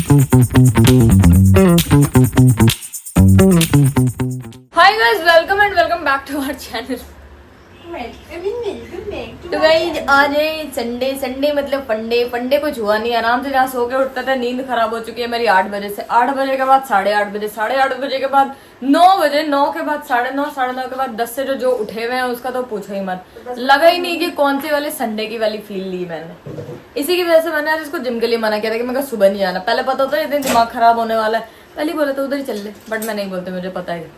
Hi guys, welcome and welcome back to our channel. तो guys आज है Sunday मतलब फंडे कुछ हुआ नहीं। आराम से जहाँ सो के उठता था, नींद खराब हो चुकी है मेरी 8 बजे से। 8 बजे के बाद 8:30 बजे, 8:30 बजे के बाद 9 बजे, 9 के बाद 9:30, 9:30 के बाद 10 से जो उठे हुए हैं उसका तो पूछो ही मत। लगा ही नहीं कि कौन सी वाली संडे की वाली फील ली मैंने। इसी की वजह से मैंने आज इसको जिम के लिए मना किया था कि मैं सुबह नहीं जाना। पहले पता होता ये दिन दिमाग खराब होने वाला है, पहले बोला था उधर ही चल ले, बट मैं नहीं बोलती, मुझे पता है।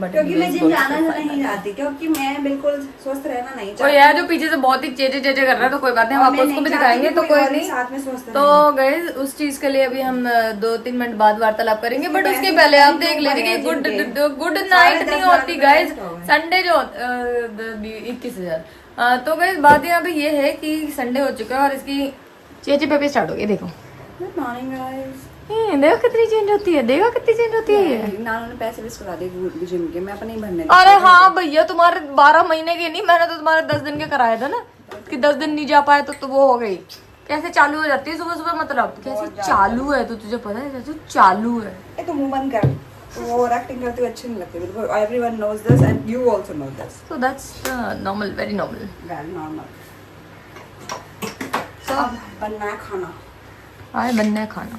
क्योंकि मैं जिम जाना नहीं चाहती, क्योंकि मैं बिल्कुल स्वस्थ रहना नहीं चाहती। और यार जो पीछे से बहुत ही चेचे कर रहा है, तो कोई बात नहीं, हम आपको उसको भी दिखाएंगे, तो कोई नहीं। साथ में स्वस्थ तो गाइस उस चीज के लिए अभी हम 2-3 मिनट बाद वार्तालाप करेंगे, बट उसके पहले आप देख लीजिए कि गुड नाइट नहीं होती गाइस संडे जो 21,000। तो गाइस बात यहाँ पे ये है कि संडे हो चुका है और इसकी चेचे पेपे स्टार्ट हो गई। देखो देखो कितनी चेंज होती है, देखो कितनी चेंज होती है ये। नानू ने पैसे भी करा दिए जिम के, मैं अपने ही भरने। अरे हाँ भैया, तुम्हारे 12 महीने के नहीं, मैंने तो तुम्हारे 10 दिन के कराए थे ना, कि 10 दिन नहीं जा पाए तो वो हो गई। कैसे चालू हो जाती है सुबह सुबह, मतलब कैसे चालू है, तो तुझे पता है जैसे चालू है। तो मुंह बंद कर, वो एक्टिंग करती हुई अच्छी नहीं लगती बिल्कुल। Everyone knows this and you also know this, so that's normal, very normal, very normal. So बनना है खाना, आए बनना है खाना।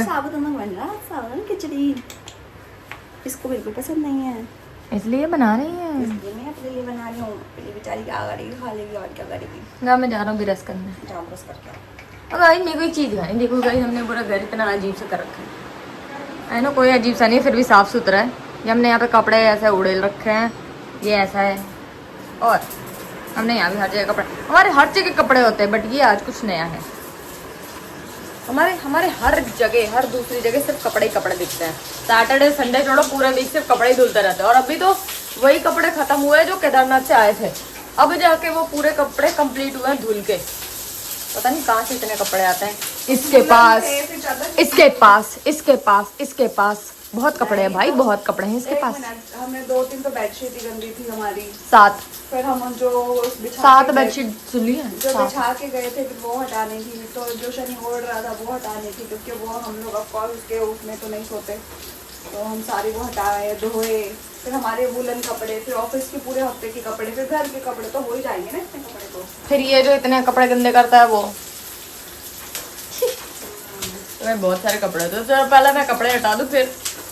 साबुत नमक बन रहा, साबुत खिचड़ी इसको बिल्कुल पसंद नहीं है, इसलिए बना रही है। इसलिए मैं अपने लिए बना रही हूँ। अपनी बेचारी क्या करेगी, खा लेगी और क्या करेगी। ना मैं जा रहा हूँ बिरस करने। जाओ बस करके। अब भाई मेरे को एक चीज़ दिखाई, देखो गाइस हमने पूरा घर इतना अजीब से कर रखा है ना, कोई अजीब सा नहीं है, फिर भी साफ सुथरा है। ये हमने यहाँ पे कपड़े ऐसे उड़ेल रखे हैं, ये ऐसा है, और हमने यहाँ भी हर जगह कपड़े, हमारे हर जगह कपड़े होते हैं, बट ये आज कुछ नया है। हमारे हर जगह, हर दूसरी जगह सिर्फ कपड़े ही कपड़े दिखते हैं। सैटरडे संडे छोड़ो, पूरा वीक सिर्फ कपड़े ही धुलते रहते हैं। और अभी तो वही कपड़े खत्म हुए हैं जो केदारनाथ से आए थे, अब जाके वो पूरे कपड़े कंप्लीट हुए हैं धुल के। पता नहीं कहाँ से इतने कपड़े आते हैं इसके पास बहुत कपड़े हैं भाई, बहुत कपड़े हैं इसके पास। हमने 2-3 तो बेडशीट ही गंदी थी हमारी, 7 फिर हम जो 7 बेडशीट सुनी है, जो बिछा के गए थे फिर वो हटानी थी। तो जो शनि ओढ़ रहा था वो हटानी थी, क्योंकि वो हम लोग ऑफकोर्स उसके उसमें तो नहीं सोते, तो हम सारे वो हटाए, धोए। फिर हमारे वुलन कपड़े, फिर ऑफिस के पूरे हफ्ते के कपड़े, फिर घर के कपड़े, तो हो ही जाएंगे ना इतने कपड़े। तो फिर ये जो इतने कपड़े गंदे करता है वो मैं बहुत सारे कपड़े, तो चलो पहले मैं कपड़े हटा दूँ, फिर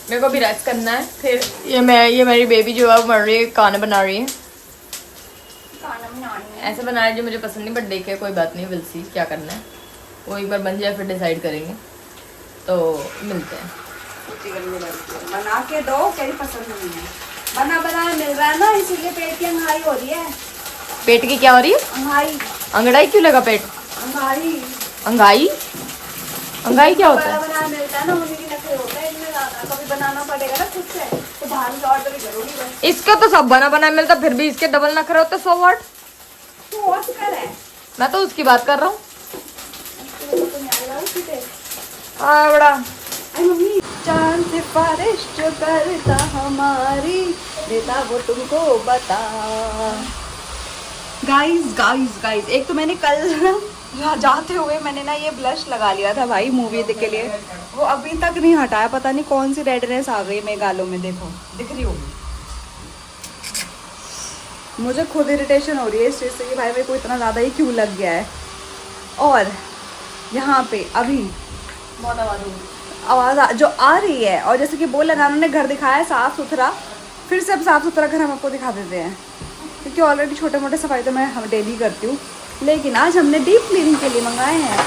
मेरे को भी रेस्ट करना है। फिर ये मेरी बेबी जो है मर रही है, खाना बना रही है, ऐसे बना रही जो मुझे पसंद नहीं, बट देखे कोई बात नहीं, विल सी क्या करना है, वो एक बार बन जाए फिर डिसाइड करेंगे। तो मिलते हैं। बना के दो, तेरी पसंद नहीं है, बना बनाया मिल रहा है ना, इसीलिए पेट की अंगाई हो रही है। पेट की क्या हो रही है? अंगाई। अंगड़ाई क्यों लगा पेट? अंगाई। अंगाई? अंगाई क्या होता है? बनाया मिलता है ना, उन्हीं की नखरे होता है इनमें ज्यादा। कभी बनाना पड़ेगा ना खुद से, तो बाहर से ऑर्डर करोगी बस। इसका तो सब बना मिलता, फिर भी इसके डबल नखरे होते, सो व्हाट? तू और कर है, मैं तो उसकी बात कर रहा हूँ। बड़ा मम्मी चांद सिफारिश जो करता हमारी, देता वो तुमको बता। गाइस एक तो मैंने कल जाते हुए मैंने ना ये ब्लश लगा लिया था भाई मूवी के लिए, वो अभी तक नहीं हटाया। पता नहीं कौन सी रेडनेस आ गई मेरे गालों में, देखो दिख रही होगी। मुझे खुद इरिटेशन हो रही है इस चीज़ से कि भाई मेरे को इतना ज़्यादा ही क्यों लग गया है। और यहाँ पे अभी आवाज़ जो आ रही है, और जैसे कि बोला ना उन्होंने घर दिखाया है साफ़ सुथरा, फिर से अब साफ़ सुथरा घर हम आपको दिखा देते हैं, क्योंकि ऑलरेडी छोटे मोटे सफाई तो मैं हम डेली करती हूँ, लेकिन आज हमने डीप क्लीनिंग के लिए मंगाए हैं।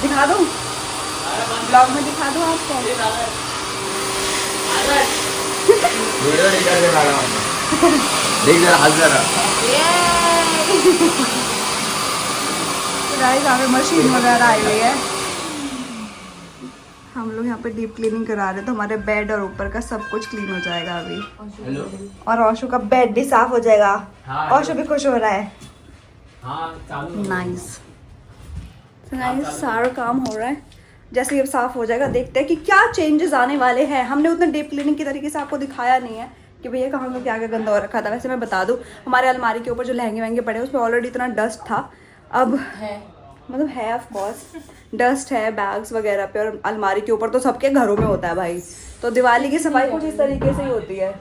दिखा दूँ ब्लॉग में, दिखा दूँ आपको। यहाँ पे मशीन वगैरह आई हुई है, हम लोग यहाँ पे डीप क्लीनिंग करा रहे हैं, तो हमारे बेड और ऊपर का सब कुछ क्लीन हो जाएगा अभी। और औशु का बेड भी साफ हो जाएगा। औशु भी खुश हो रहा है। नाइस सारा काम हो रहा है। जैसे ये साफ हो जाएगा, देखते हैं कि क्या चेंजेस आने वाले हैं। हमने उतना डीप क्लीनिंग की तरीके से आपको दिखाया नहीं है कि भैया कहाँ का क्या क्या गंदा हो रखा था। वैसे मैं बता दूँ, हमारे अलमारी के ऊपर जो लहंगे वहंगे पड़े हैं उसमें ऑलरेडी इतना डस्ट था। अब मतलब है ऑफ कोर्स, डस्ट है बैग्स वगैरह पे और अलमारी के ऊपर, तो सबके घरों में होता है भाई। तो दिवाली की सफाई कुछ इस तरीके से ही होती है।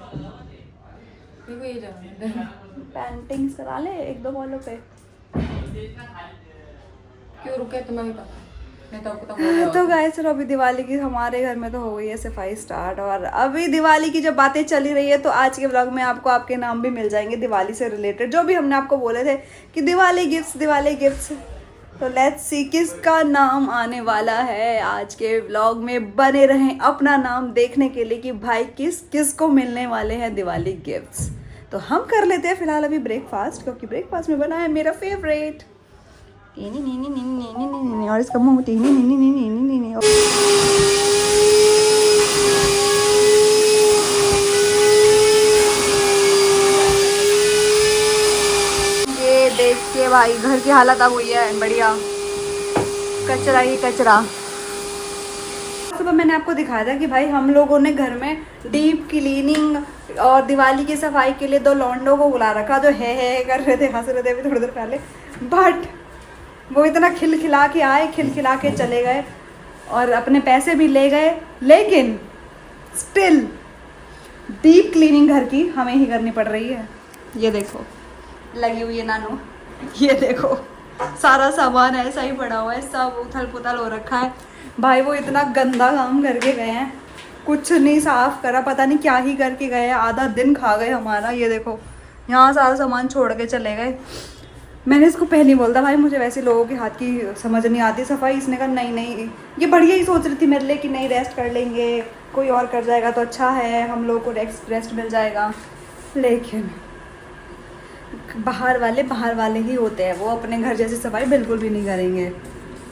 पेंटिंग्स करा ले एक दो वॉलों पे। क्यों रुके तुम्हें भी पता नहीं तो गाइस चलो, अभी दिवाली की हमारे घर में तो हो गई है सफाई स्टार्ट, और अभी दिवाली की जब बातें चली रही है तो आज के ब्लॉग में आपको आपके नाम भी मिल जाएंगे दिवाली से रिलेटेड, जो भी हमने आपको बोले थे कि दिवाली गिफ्ट्स। तो लेट्स सी किसका नाम आने वाला है आज के ब्लॉग में। बने रहें अपना नाम देखने के लिए कि भाई किस को मिलने वाले हैं दिवाली गिफ्ट्स। तो हम कर लेते हैं फिलहाल अभी ब्रेकफास्ट, क्योंकि ब्रेकफास्ट में बना है मेरा फेवरेट और इसका मुंह ये देखिए भाई, घर की हालत अब हुई है बढ़िया, कचरा ही कचरा। सुबह मैंने आपको दिखाया था कि भाई हम लोगों ने घर में डीप क्लीनिंग और दिवाली की सफाई के लिए 2 लौंडों को बुला रखा, जो है कर रहे थे, हंस रहे थे अभी थोड़ी देर पहले। बट वो इतना खिलखिला के आए, खिलखिला के चले गए और अपने पैसे भी ले गए, लेकिन स्टिल डीप क्लीनिंग घर की हमें ही करनी पड़ रही है। ये देखो लगी हुई है नानू, ये देखो सारा सामान ऐसा ही पड़ा हुआ है, सब उथल पुथल हो रखा है। भाई वो इतना गंदा काम करके गए हैं, कुछ नहीं साफ करा, पता नहीं क्या ही करके गए हैं, आधा दिन खा गए हमारा। ये देखो यहाँ सारा सामान छोड़ के चले गए। मैंने इसको पहले ही बोला था भाई मुझे वैसे लोगों के हाथ की समझ नहीं आती सफाई। इसने कहा नहीं ये बढ़िया ही सोच रही थी मेरे लिए कि नहीं रेस्ट कर लेंगे, कोई और कर जाएगा तो अच्छा है, हम लोग को रेस्ट मिल जाएगा। लेकिन बाहर वाले ही होते हैं, वो अपने घर जैसी सफाई बिल्कुल भी नहीं करेंगे।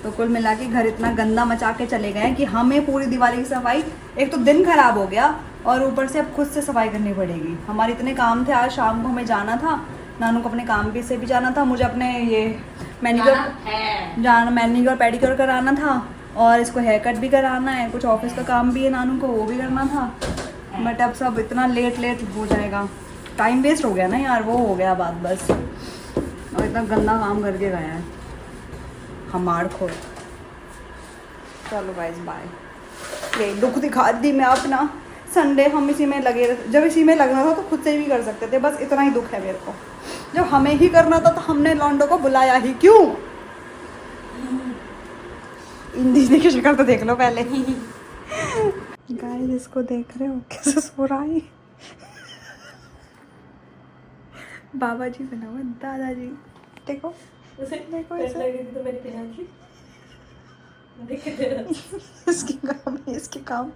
तो कुल मिला के घर इतना गंदा मचा के चले गए कि हमें पूरी दिवाली की सफाई, एक तो दिन खराब हो गया और ऊपर से अब खुद से सफाई करनी पड़ेगी। हमारे इतने काम थे, आज शाम को हमें जाना था, नानू को अपने काम पे से भी जाना था, मुझे अपने ये मैनीक्योर पेडिक्योर कराना था और इसको हेयर कट भी कराना है, कुछ ऑफिस का काम भी है नानू को, वो भी करना था। बट अब सब इतना लेट हो जाएगा, टाइम वेस्ट हो गया ना यार, वो हो गया बात बस। और इतना गंदा काम करके गया है हमार खो। चलो गाइस बाय। ये दुख दिखा दी मैं अपना। संडे हम इसी में लगे रहते, जब इसी में लगना था तो खुद से भी कर सकते थे, बस इतना ही दुख है मेरे को। जब हमें ही करना था तो हमने लॉन्डो को बुलाया ही क्यों? इन दीदी की शक्ल तो देख लो पहले। गाइस इसको देख रहे हो कैसे सो रहा है? बाबा जी बना हुआ दादाजी, देखो देखो इसके काम।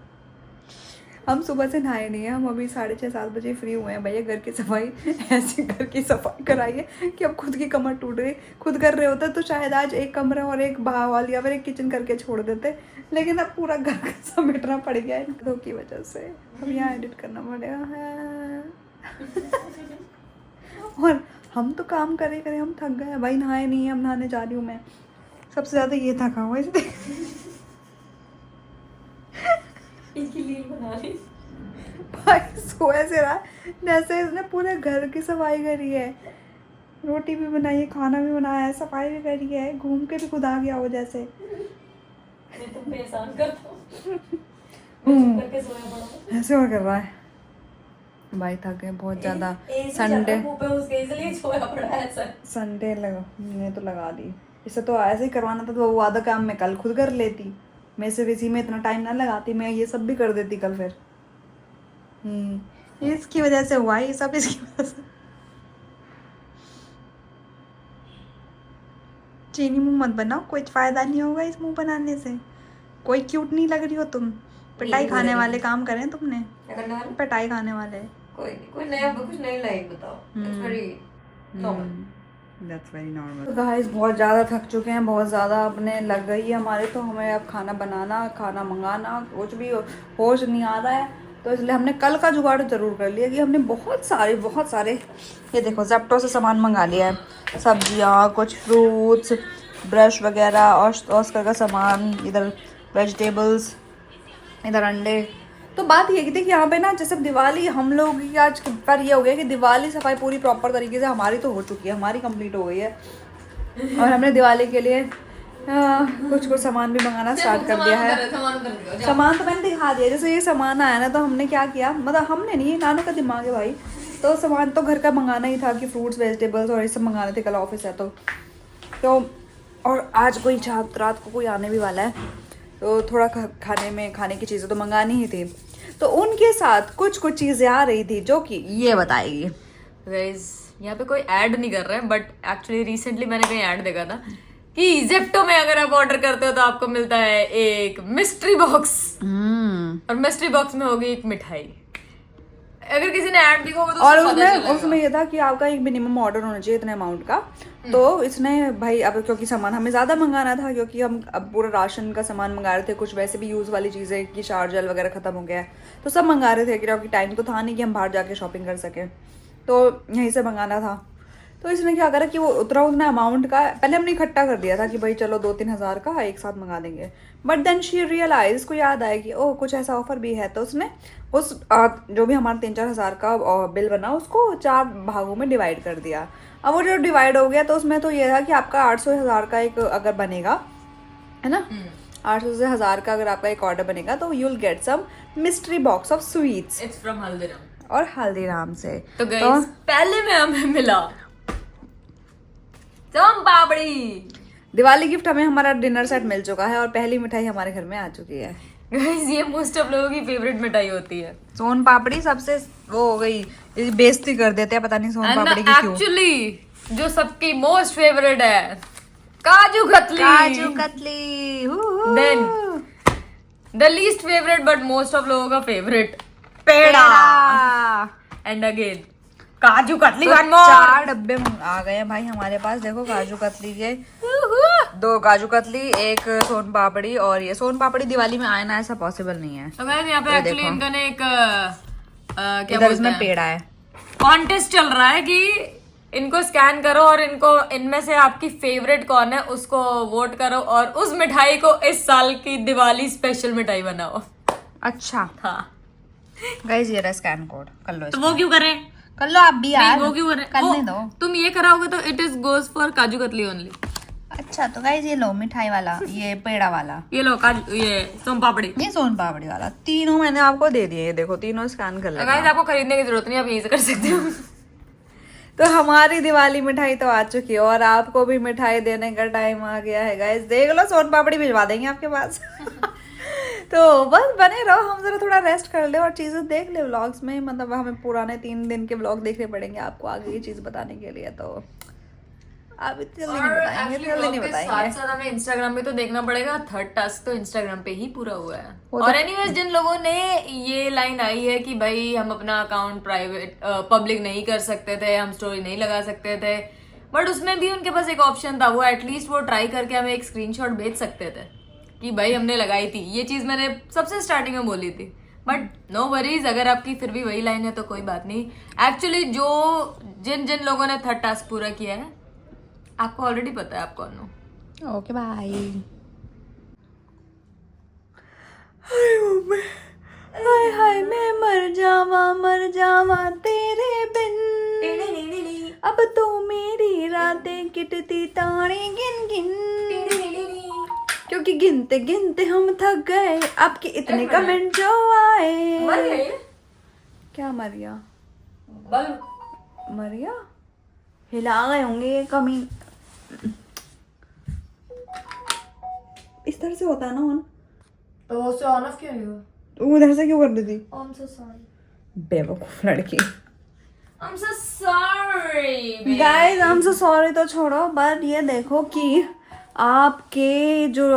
हम सुबह से नहाए नहीं हैं, हम अभी 6:30-7 बजे फ्री हुए हैं। भैया घर की सफाई, ऐसी घर की सफाई कराइए कि अब खुद की कमर टूट गई। खुद कर रहे होते तो शायद आज एक कमरा और एक बाहर वाल या फिर एक किचन करके छोड़ देते, लेकिन अब पूरा घर का समेटना पड़ गया है दो की वजह से। अब यहाँ एडिट करना पड़ेगा है। और हम तो काम करे हम थक गए भाई, नहाए नहीं है, अब नहाने जा रही हूँ मैं। सबसे ज़्यादा ये थका हुआ इसलिए इनकी लील बना ली भाई। सो ऐसे रहा जैसे इसने पूरे घर की सफाई करी है, रोटी भी बनाई है, खाना भी बनाया है, सफाई भी करी है, घूम के भी खुद आ गया हो जैसे। मैं तुम पे एहसान करता हूँ करके सोया पड़ा ऐसे और कर रहा है भाई, थक गए बहुत ज़्यादा। संडे इसलिए सोया पड़ा है सर। संडे मैंने तो लगा दी, इससे तो ऐसे ही करवाना था तो वो आधा काम मैं कल खुद कर लेती, मैं सिर्फ इसी में इतना टाइम ना लगाती, मैं ये सब भी कर देती कल फिर। इसकी वजह से हुआ ये सब, इसकी वजह से। चीनी मुंह मत बनाओ, कोई फायदा नहीं होगा इस मुंह बनाने से। कोई क्यूट नहीं लग रही हो तुम, पिटाई खाने वाले काम करें तुमने, पिटाई खाने वाले। कोई नया कुछ नई लाइफ बताओ। It's very normal, that's very normal. Guys बहुत ज़्यादा थक चुके हैं, बहुत ज़्यादा अपने लग गई है हमारे, तो हमें अब खाना बनाना, खाना मंगाना कुछ भी होश नहीं आ रहा है। तो इसलिए हमने कल का जुगाड़ जरूर कर लिया कि हमने बहुत सारे ये देखो जेप्टो से सामान मंगा लिया है, सब्जियाँ, कुछ फ्रूट्स, ब्रश वगैरह, ऑस्कर का सामान, इधर वेजिटेबल्स, इधर अंडे। तो बात ये की थी कि यहाँ पे ना जैसे दिवाली हम लोग की आज पर ये हो गया कि दिवाली सफाई पूरी प्रॉपर तरीके से हमारी तो हो चुकी है, हमारी कंप्लीट हो गई है। और हमने दिवाली के लिए कुछ कुछ सामान भी मंगाना स्टार्ट कर दिया है। सामान तो मैंने दिखा दिया, जैसे ये सामान आया ना तो हमने क्या किया, मतलब हमने नहीं, नानू का दिमाग है भाई। तो सामान तो घर का मंगाना ही था कि फ्रूट्स वेजिटेबल्स और ये सब मंगाने थे, कल ऑफिस है तो और आज कोई रात को कोई आने भी वाला है, तो थोड़ा खाने की चीज़ें तो मंगानी ही थी। तो उनके साथ कुछ चीज़ें आ रही थी जो कि ये बताएगी। गाइस यहाँ पे कोई ऐड नहीं कर रहे हैं, बट एक्चुअली रिसेंटली मैंने कहीं ऐड देखा था कि जेप्टो में अगर आप ऑर्डर करते हो तो आपको मिलता है एक मिस्ट्री बॉक्स, और मिस्ट्री बॉक्स में होगी एक मिठाई। अगर किसी ने ऐड देखा होगा तो और उसमें ये था कि आपका एक मिनिमम ऑर्डर होना चाहिए इतने अमाउंट का। तो इसने भाई अब क्योंकि सामान हमें ज़्यादा मंगाना था, क्योंकि हम अब पूरा राशन का सामान मंगा रहे थे, कुछ वैसे भी यूज़ वाली चीज़ें कि चार्जर वगैरह ख़त्म हो गया है, तो सब मंगा रहे थे क्योंकि टाइम तो था नहीं कि हम बाहर जाके शॉपिंग कर सकें, तो यहीं से मंगाना था। तो इसने क्या करा कि वो उतना अमाउंट का पहले हमने इकट्ठा कर दिया था कि भाई चलो 2-3 हज़ार का एक साथ मंगा देंगे, बट देन शी रियलाइज, इसको याद आया कि ओह कुछ ऐसा ऑफर भी है, तो उसने उस जो भी हमारा 3-4 हज़ार का बिल बना उसको 4 भागों में डिवाइड कर दिया। अब वो जो डिवाइड हो गया तो उसमें तो ये था कि आपका 800-1000 का एक अगर बनेगा, है ना, 800 से 1000 का अगर आपका एक ऑर्डर बनेगा तो you will get some mystery box of sweets. It's from Haldiram, और हल्दीराम से। तो गाइस पहले में हमें मिला सोन पापड़ी। दिवाली गिफ्ट हमें हमारा डिनर सेट मिल चुका है और पहली मिठाई हमारे घर में आ चुकी है। गाइस ये मोस्ट ऑफ लोगों की फेवरेट मिठाई होती है सोन पापड़ी। सबसे वो हो गई, बेइज्जती कर देते हैं, पता नहीं सोन पापड़ी की क्यों। एक्चुअली जो सबकी मोस्ट फेवरेट है kaju katli. Kaju katli. Then the least favourite but most of लोगों का favourite peda. And again kaju katli. तो 4 डब्बे आ गए हैं भाई हमारे पास। देखो काजू कतली के 2 काजू कतली, एक सोन पापड़ी, और ये सोन पापड़ी दिवाली में आए ना ऐसा पॉसिबल नहीं है। तो गाइस यहाँ पे एक्चुअली इनका ने एक क्या इधर इसमें पेड़ा है, कॉन्टेस्ट चल रहा है कि इनको स्कैन करो और इनको इनमें से आपकी फेवरेट कौन है उसको वोट करो और उस मिठाई को इस साल की दिवाली स्पेशल मिठाई बनाओ। अच्छा हाँ गाइस ये रहा स्कैन कोड, कर लो तो वो क्यों करें? कर लो आप भी यार। वो क्यों करें? करने दो। तुम ये कराओगे तो it is goes for kaju katli only. अच्छा तो गाइस ये लो मिठाई वाला, ये पेड़ा वाला, ये लो काजू, ये सोन पापड़ी, ये सोन पापड़ी वाला, तीनों मैंने आपको दे दिए। ये देखो तीनों स्कैन कर गाइस लेना। आपको खरीदने की जरूरत नहीं, आप यहीं से कर सकते हो। तो हमारी दिवाली मिठाई तो आ चुकी है और आपको भी मिठाई देने का टाइम आ गया है गाइस। देख लो सोन पापड़ी भिजवा देंगे आपके पास। तो बस बने रहो, हम जरा थोड़ा रेस्ट कर ले और चीजें देख ले व्लॉग्स में। मतलब हमें पुराने 3 दिन के व्लॉग देखने पड़ेंगे आपको आगे ये चीज बताने के लिए, तो अब जल्दी नहीं बताएंगे, जल्दी नहीं बताएंगे। साथ साथ हमें इंस्टाग्राम पे तो देखना पड़ेगा। 3rd टास्क तो इंस्टाग्राम पे ही पूरा हुआ है। और एनीवेज जिन लोगों ने ये लाइन आई है कि भाई हम अपना अकाउंट प्राइवेट पब्लिक नहीं कर सकते थे, हम स्टोरी नहीं लगा सकते थे, बट उसमें भी उनके पास एक ऑप्शन था, वो एटलीस्ट वो ट्राई करके हमें एक स्क्रीनशॉट भेज सकते थे कि भाई हमने लगाई थी। ये चीज मैंने सबसे स्टार्टिंग में बोली थी, बट नो वरीज, अगर आपकी फिर भी वही लाइन है तो कोई बात नहीं। एक्चुअली जो जिन लोगों ने 3rd टास्क पूरा किया है आपको ऑलरेडी पता है आप कौन हो। Okay bye. हाय हाय मैं मर जावा तेरे बिन, अब तो मेरी रातें किटती तारे गिन गिन, क्योंकि गिनते गिनते हम थक गए, आपके इतने कमेंट जो आए। क्या मरिया? मरिया हिला गए होंगे ये कमी। इस तरह से होता है ना ऑन, तो वो से ऑन ऑफ क्यों नहीं हुआ? तू इधर से क्यों कर देती? आई एम सो सॉरी, बेवकूफ लड़की। I am so sorry guys I am so sorry तो छोड़ो, बट ये देखो कि आपके जो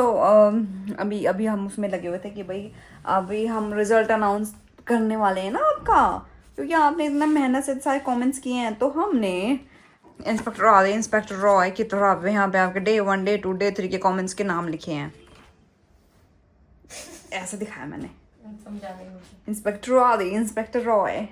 अभी हम उसमें लगे हुए थे कि भाई अभी हम रिजल्ट अनाउंस करने वाले हैं ना आपका, क्योंकि आपने इतना मेहनत से सारे कमेंट्स किए हैं, तो हमने इंस्पेक्टर रॉय की तरफ यहाँ पे आपके डे 1, डे 2, डे 3 के कमेंट्स के नाम लिखे हैं। ऐसे दिखाया मैंने, इंस्पेक्टर रॉय।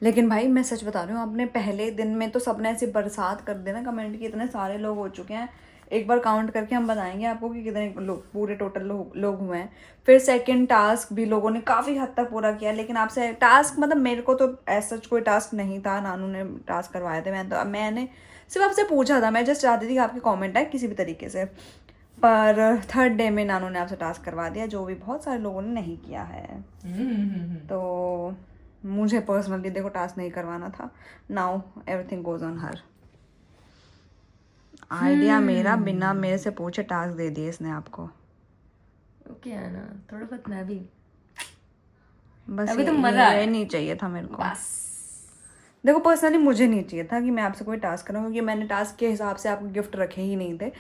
लेकिन भाई मैं सच बता रही हूँ, अपने पहले दिन में तो सबने ऐसी बरसात कर देना कमेंट की, इतने सारे लोग हो चुके हैं, एक बार काउंट करके हम बताएंगे आपको कि कितने लोग पूरे टोटल लोग हुए हैं। फिर सेकंड टास्क भी लोगों ने काफ़ी हद तक पूरा किया, लेकिन आपसे टास्क मतलब मेरे को तो ऐसा कोई टास्क नहीं था, नानू ने टास्क करवाए थे। मैंने सिर्फ आपसे पूछा था, मैं जस्ट चाहती थी कि आपके कॉमेंट आए किसी भी तरीके से। पर थर्ड डे में नानू ने आपसे टास्क करवा दिया, जो भी बहुत सारे लोगों ने नहीं किया है। तो मुझे पर्सनली देखो टास्क नहीं करवाना था। Now everything goes on her. Idea मेरा, बिना मेरे से पूछे टास्क दे दिए इसने आपको। ओके है ना, थोड़ा बहुत मैं भी बस अभी तो ये मजा आया। नहीं चाहिए था मेरे को। बस देखो पर्सनली मुझे नहीं चाहिए था कि मैं आपसे कोई टास्क करूँ, क्योंकि मैंने टास्क के हिसाब से आपको गिफ्ट रखे ही नहीं थे।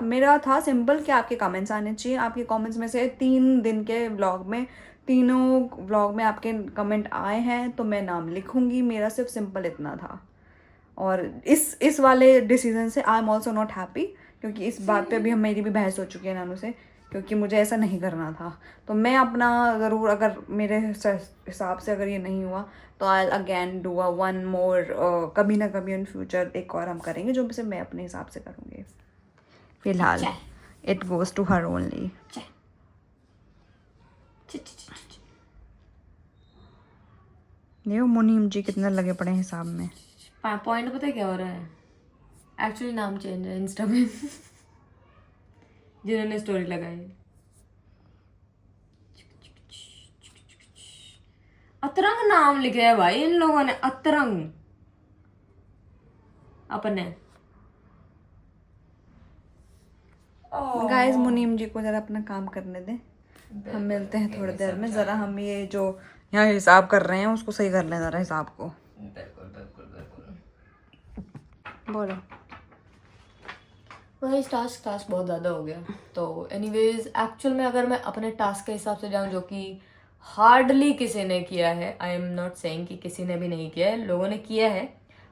मेरा था सिंपल कि आपके कमेंट्स आने चाहिए। आपके कमेंट्स में से 3 दिन के व्लॉग में, तीनों व्लॉग में आपके कमेंट आए हैं तो मैं नाम लिखूंगी। मेरा सिर्फ सिंपल इतना था। और इस वाले डिसीजन से I am also not happy, क्योंकि इस बात पे अभी मेरी भी बहस हो चुकी है नानू से, क्योंकि मुझे ऐसा नहीं करना था। तो मैं अपना ज़रूर, अगर मेरे हिसाब से अगर ये नहीं हुआ तो I again do one more, कभी ना कभी इन फ्यूचर एक और हम करेंगे जो सिर्फ मैं अपने हिसाब से करूँगी। फिलहाल it goes to her only. देखो मुनीम जी कितने लगे पड़े हैं हिसाब में। पॉइंट पता है क्या हो रहा है, एक्चुअली नाम चेंज है इंस्टा में जिन्होंने स्टोरी लगाई है। अतरंग नाम लिखे है भाई इन लोगों ने, अतरंग अपने। गाइस मुनीम जी को जरा अपना काम करने दें, हम मिलते हैं थोड़ी देर में। जरा हम ये जो यहाँ हिसाब कर रहे हैं उसको सही कर लें जरा, हिसाब को। बोलो। वही टास्क बहुत ज़्यादा हो गया। तो एनीवेज एक्चुअल में अगर मैं अपने टास्क के हिसाब से जाऊँ, जो कि हार्डली किसी ने किया है, आई एम नॉट सेइंग कि किसी ने भी नहीं किया है, लोगों ने किया है,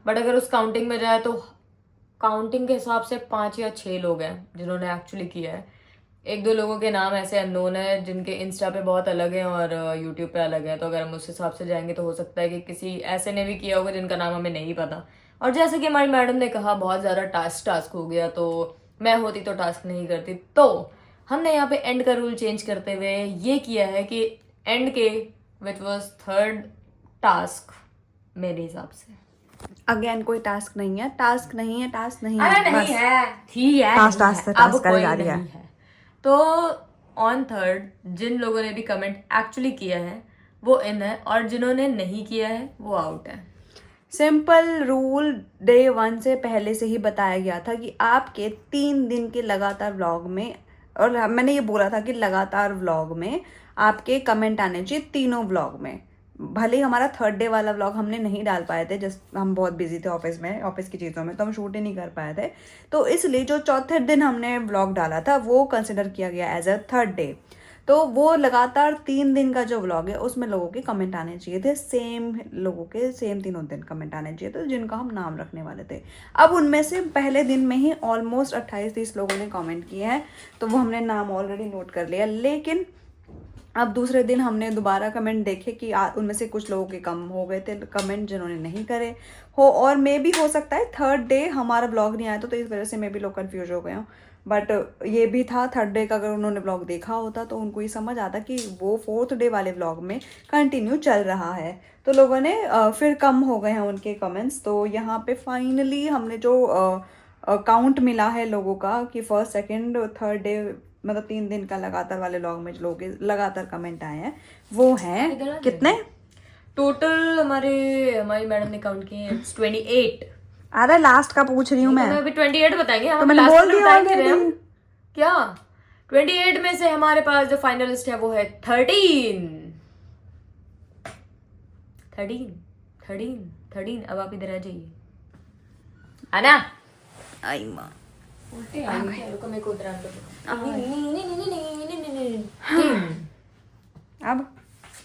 बट अगर उस काउंटिंग में जाए तो काउंटिंग के हिसाब से 5 या 6 लोग हैं जिन्होंने एक्चुअली किया है। 1-2 लोगों के नाम ऐसे अननोन है जिनके इंस्टा पे बहुत अलग हैं और यूट्यूब पे अलग है। तो अगर हम उस हिसाब से जाएंगे तो हो सकता है कि किसी ऐसे ने भी किया होगा जिनका नाम हमें नहीं पता। और जैसे कि हमारी मैडम ने कहा बहुत ज़्यादा टास्क हो गया, तो मैं होती तो टास्क नहीं करती। तो हमने यहाँ पे एंड का रूल चेंज करते हुए ये किया है कि एंड के विच वॉज थर्ड टास्क मेरे हिसाब से। अगेन कोई टास्क नहीं है, टास्क नहीं है, टास्क नहीं अरे है, नहीं बस है, ठीक है, टास्क नहीं टास्क है, टास्क अब करे कोई जा रही है। नहीं है। तो ऑन थर्ड जिन लोगों ने भी कमेंट एक्चुअली किया है वो इन है, और जिन्होंने नहीं किया है वो आउट है। सिंपल रूल डे 1 से पहले से ही बताया गया था कि आपके 3 दिन के लगातार व्लॉग में, और मैंने ये बोला था कि लगातार व्लॉग में आपके कमेंट आने चाहिए तीनों व्लॉग में। भले ही हमारा थर्ड डे वाला व्लॉग हमने नहीं डाल पाए थे, जस्ट हम बहुत बिजी थे ऑफिस में, ऑफिस की चीज़ों में, तो हम शूट ही नहीं कर पाए थे। तो इसलिए जो चौथे दिन हमने व्लॉग डाला था वो कंसिडर किया गया एज अ थर्ड डे। तो वो लगातार 3 दिन का जो व्लॉग है उसमें लोगों के कमेंट आने चाहिए थे, सेम लोगों के सेम तीनों दिन कमेंट आने चाहिए थे जिनका हम नाम रखने वाले थे। अब उनमें से पहले दिन में ही ऑलमोस्ट 28-30 लोगों ने कमेंट किए हैं, तो वो हमने नाम ऑलरेडी नोट कर लिया। लेकिन अब दूसरे दिन हमने दोबारा कमेंट देखे कि उनमें से कुछ लोगों के कम हो गए थे कमेंट जिन्होंने नहीं करे हो, और मे भी हो सकता है थर्ड डे हमारा ब्लॉग नहीं आया तो इस वजह से मे भी लोग कंफ्यूज हो गए हों। बट ये भी था थर्ड डे का, अगर उन्होंने ब्लॉग देखा होता तो उनको ये समझ आता कि वो फोर्थ डे वाले ब्लॉग में कंटिन्यू चल रहा है। तो लोगों ने फिर कम हो गए हैं उनके कमेंट्स। तो यहाँ पे फाइनली हमने जो काउंट मिला है लोगों का कि फर्स्ट सेकंड थर्ड डे मतलब 3 दिन का लगातार वाले व्लॉग में जो लोग लगातार कमेंट आए हैं वो हैं कितने टोटल हमारी मैडम ने काउंट किए 28। अरे लास्ट का पूछ रही हूँ मैं। अभी 28 बताएंगे, तो मैंने बोल दिया ऑलरेडी। क्या 28 में से हमारे पास जो फाइनलिस्ट है वो है 13। अब आप इधर आ जाइए, आना। आई माँ उल्टे आ गई है, रुको मेरे को उधर आने दो।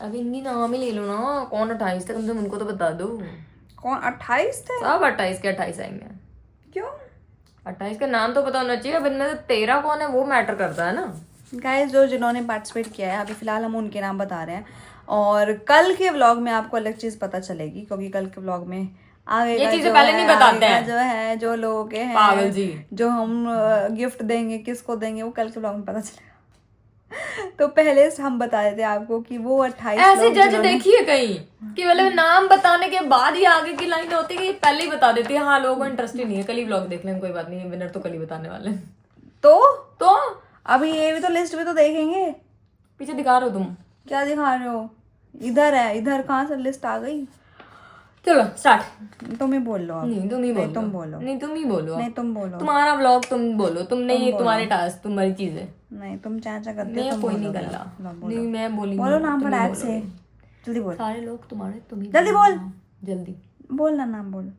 अब इनकी नाम ही ले लो ना, कौन 28 थे, कम से कम उनको तो बता दो। कौन 28 थे? सब 28 के 28 आएंगे। क्यों? 28 का नाम तो पता होना चाहिए, अब इनमें से 13 कौन है वो मैटर करता है ना। गाइस जो जिन्होंने पार्टिसिपेट किया है अभी फिलहाल हम उनके नाम बता रहे हैं, और कल के व्लॉग में आपको अलग चीज़ पता चलेगी, क्योंकि कल के व्लॉग में आगे ये का चीजें जो पहले है, नहीं बताते आगे का हैं। जो है, जो लोगों के हैं, पागल जी। जो हम गिफ्ट देंगे, किसको देंगे, वो कल के ब्लॉग में पता चलेगा। तो पहले से हम बता देते हैं आपको कि वो 28 ऐसे लोग जज जिन्होंने देखिए कहीं कि मतलब नाम बताने के बाद ही आगे की लाइन होती है कि पहले ही बता देती है, हाँ लोगों को इंटरेस्ट ही नहीं है, कल ही ब्लॉग देख लेंगे, कोई बात नहीं है, विनर तो कल ही बताने वाले हैं। तो अभी ये भी तो लिस्ट भी तो देखेंगे। पीछे दिखा रहे हो तुम? क्या दिखा रहे हो? इधर है, इधर कहाँ से लिस्ट आ गई? चलो स्टार्ट। तुम ही बोल लो अब। नहीं तुम ही नहीं, बोलो। तुम बोलो। नहीं तुम ही बोलो। नहीं, तुम बोलो। तुम्हारा ब्लॉग तुम बोलो, तुमने तुम ये बोलो। तुम्हारे टास्क, तुम्हारी चीजें। नहीं, तुम चाचा करते हो, मैं तुम कोई बोलो नहीं पहले। करना। लो, बोलो। नहीं मैं बोली बोलो नाम तुम बड़ा ही ऐप से। बोलोगे। जल्दी बोल। सारे लोग तुम्हारे, तुम ही जल्दी बोलो। बोल। जल्दी बोल ना, नाम बोल।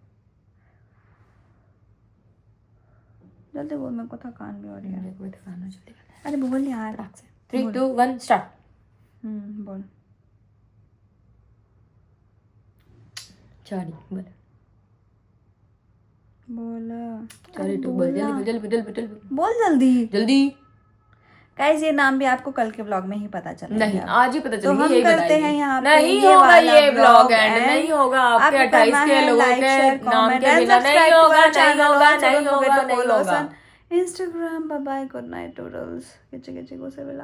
जल्दी बोल, मेरे को थकान भी हो रही है। मेरे को दिखाना जल्दी। अरे बोल यार। 3 2 1 स्टार्ट। बोल। चारी बोल। बोल। चारी अरे तू बोल बोल, ना। जल्दी जल्दी जल्दी जल्दी बोल जल्दी। जल्दी। गाइस ये नाम भी आपको कल के ब्लॉग में ही पता चलेगा। नहीं आज ही पता तो चलेगी, हम यही करते बताएगी। हैं यहाँ पे नहीं ये होगा वाला ये ब्लॉग ब्लॉग एंड, एंड नहीं होगा आपके आपको 28 करना के है लोगों लाइक, शेयर, के नाम कमेंट के एंड बिना नहीं सब्सक्राइब टू होगा, आवर नहीं चैनल होगा, ऑल्सो। नहीं डोंट फॉरगेट होगा, टू नहीं फॉलो अस होगा। On Instagram. Bye bye, good night, toodles. किचे किचे को से मिला